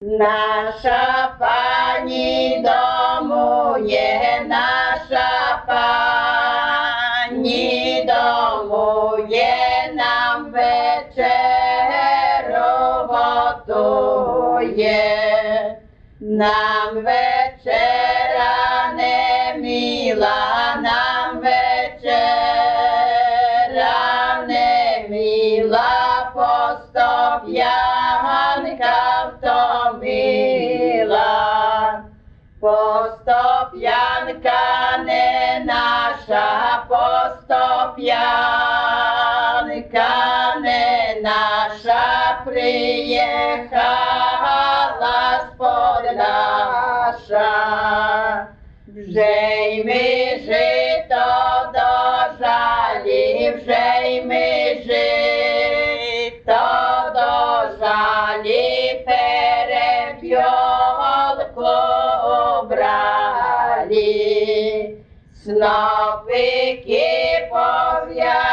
Наша пані домує, наша пані домує, нам вечерю готує. Нам вечеря не міла, нам вечеря не міла, постоп'янка втомила. Постоп'янка не наша, постоп'янка не наша, приїхала з-под наша. Вже й ми жито дожалі, вже й ми жито дожалі, переп'ялку брали. Снопики пов'язали,